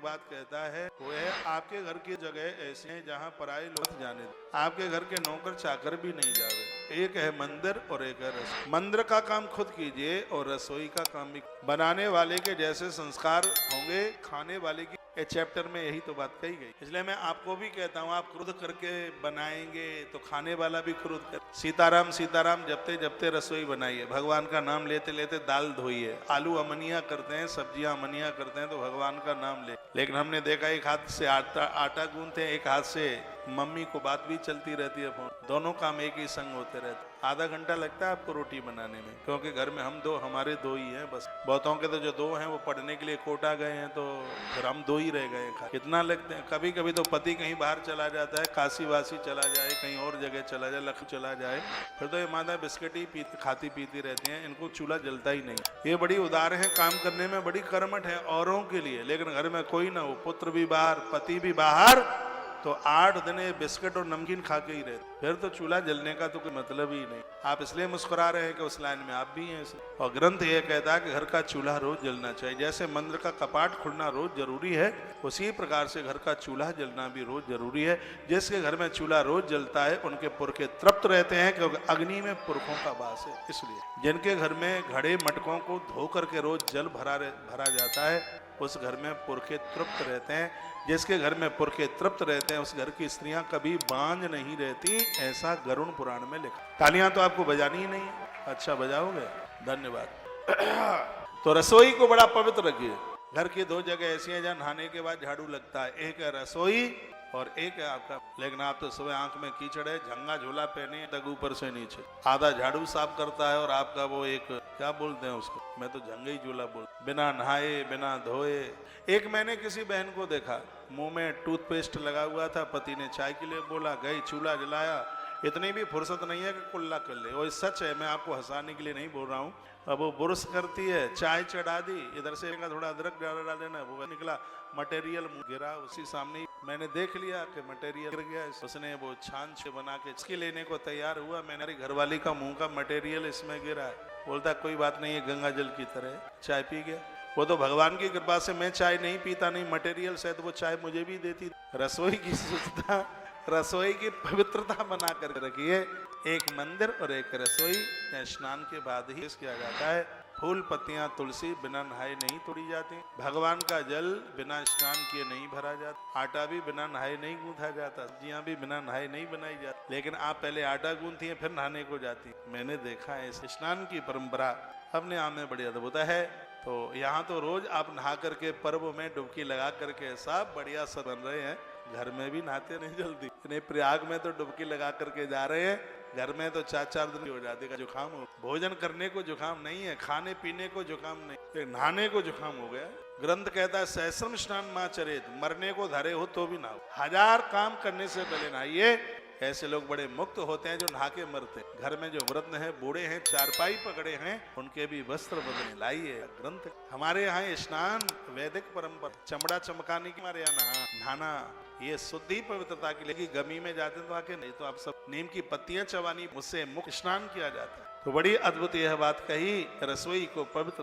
एक बात कहता है, वो है आपके घर की जगह ऐसी है जहाँ पराये लोग जाने दे। आपके घर के नौकर चाकर भी नहीं जावे। एक है मंदिर और एक है रसोई। मंदिर का काम खुद कीजिए और रसोई का काम भी। बनाने वाले के जैसे संस्कार होंगे, खाने वाले की। इस चैप्टर में यही तो बात कही गई। इसलिए मैं आपको भी कहता हूँ, आप क्रोध करके बनाएंगे तो खाने वाला भी क्रोध कर। सीताराम सीताराम जपते जपते रसोई बनाइए, भगवान का नाम लेते लेते दाल धोइए। आलू अमनिया करते हैं, सब्जियां अमनिया करते हैं तो भगवान का नाम ले। लेकिन हमने देखा एक हाथ से आटा गूंथते हैं, एक हाथ से मम्मी को बात भी चलती रहती है फोन। दोनों काम एक ही संग होते रहते। आधा घंटा लगता है आपको रोटी बनाने में, क्योंकि घर में हमारे दो ही हैं बस। बहुतों के तो जो दो हैं वो पढ़ने के लिए कोटा गए हैं, तो फिर हम दो ही रह गए हैं। कितना लगते हैं। कभी कभी तो पति कहीं बाहर चला जाता है, काशी वासी चला जाए, कहीं और जगह चला जाए, लखनऊ चला जाए, फिर तो ये माता बिस्किट ही खाती पीती रहती हैं। इनको चूल्हा जलता ही नहीं। ये बड़ी उदार है, काम करने में बड़ी कर्मठ है औरों के लिए, लेकिन घर में कोई ना हो, पुत्र भी बाहर, पति भी बाहर, तो 8 दिन बिस्किट और नमकीन खा के ही रहते। फिर तो चूल्हा जलने का तो कोई मतलब ही नहीं। आप इसलिए मुस्कुरा रहे हैं कि उस लाइन में आप भी हैं। और ग्रंथ ये कहता है कि घर का चूल्हा रोज जलना चाहिए। जैसे मंदिर का कपाट खुलना रोज जरूरी है, उसी प्रकार से घर का चूल्हा जलना भी रोज जरूरी है। जिसके घर में चूल्हा रोज जलता है उनके पुरखे तृप्त रहते हैं, क्योंकि अग्नि में पुरखों का वास है। इसलिए जिनके घर में घड़े मटकों को धो करके रोज जल भरा जाता है, उस घर में पुरखे तृप्त रहते हैं। जिसके घर में पुरखे तृप्त रहते हैं, उस घर की स्त्रियां कभी बांझ नहीं रहती, ऐसा गरुड़ पुराण में लिखा। तालियां तो आपको बजानी ही नहीं है। अच्छा बजाओगे, धन्यवाद। तो रसोई को बड़ा पवित्र रखिए। घर की 2 जगह ऐसी हैं जहाँ नहाने के बाद झाड़ू लगता है, एक है रसोई और एक है आपका। लेकिन आप तो सुबह आंख में कीचड़ है, झंगा झोला पहने तक ऊपर से नीचे, आधा झाड़ू साफ करता है और आपका वो एक क्या बोलते हैं उसको, मैं तो झंगा ही झोला बोल, बिना नहाए बिना धोए। एक मैंने किसी बहन को देखा, मुंह में टूथपेस्ट लगा हुआ था, पति ने चाय के लिए बोला, गई चूल्हा जलाया। इतनी भी फुर्सत नहीं है कि कुल्ला कर ले। और सच है, मैं आपको हंसाने के लिए नहीं बोल रहा हूँ। अब वो बुरुश करती है, चाय चढ़ा दी, इधर से थोड़ा अदरक डाल देना, वो निकला मटेरियल गिरा उसी सामने। मैंने देख लिया कि मटेरियल गिर गया। उसने वो छान से बना के इसकी लेने को तैयार हुआ। मैंने घरवाली का मुंह का मटेरियल इसमें गिरा है। बोलता कोई बात नहीं है, गंगा जल की तरह, चाय पी गया। वो तो भगवान की कृपा से मैं चाय नहीं पीता, नहीं मटेरियल से, तो वो चाय मुझे भी देती। रसोई की शुद्धता, रसोई की पवित्रता बना कर रखिए। एक मंदिर और एक रसोई। स्नान के बाद ही किया जाता है। फूल पत्तियां तुलसी बिना नहाए नहीं तोड़ी जाती। भगवान का जल बिना स्नान किए नहीं भरा जाता। आटा भी बिना नहाए नहीं गूंथा जाता। सब्जियां भी बिना नहाए नहीं बनाई जाती। लेकिन आप पहले आटा गूंथती हैं, फिर नहाने को जाती। मैंने देखा है इस स्नान की परंपरा अपने आप में बड़ी अद्भुत है। तो यहाँ तो रोज आप नहा करके पर्व में डुबकी लगा करके सब बढ़िया से बन रहे हैं। घर में भी नहाते नहीं जल्दी, नहीं प्रयाग में तो डुबकी लगा करके जा रहे हैं। घर में तो 4-4 दिन हो जाते का जुकाम हो। भोजन करने को जुकाम नहीं है, खाने पीने को जुकाम नहीं, नहाने को जुकाम हो गया। ग्रंथ कहता है सहस्रम स्नान मां चरेत, मरने को धरे हो तो भी ना हो। 1000 काम करने से पहले नहाइए। ऐसे लोग बड़े मुक्त होते हैं जो नहा के मरते। घर में जो वृद्ध हैं, बूढ़े हैं, चारपाई पकड़े हैं, उनके भी वस्त्र बदले लाइए। ग्रंथ हमारे यहाँ स्नान वैदिक परंपरा, चमड़ा चमकाने की हमारे यहाँ नहाना ये शुद्धि पवित्रता के लिए। गमी में जाते हैं तो आके नहीं, तो आप सब नीम की पत्तियां चबानी, मुझसे मुख स्नान किया जाता है। तो बड़ी अद्भुत यह बात कही, रसोई को पवित्र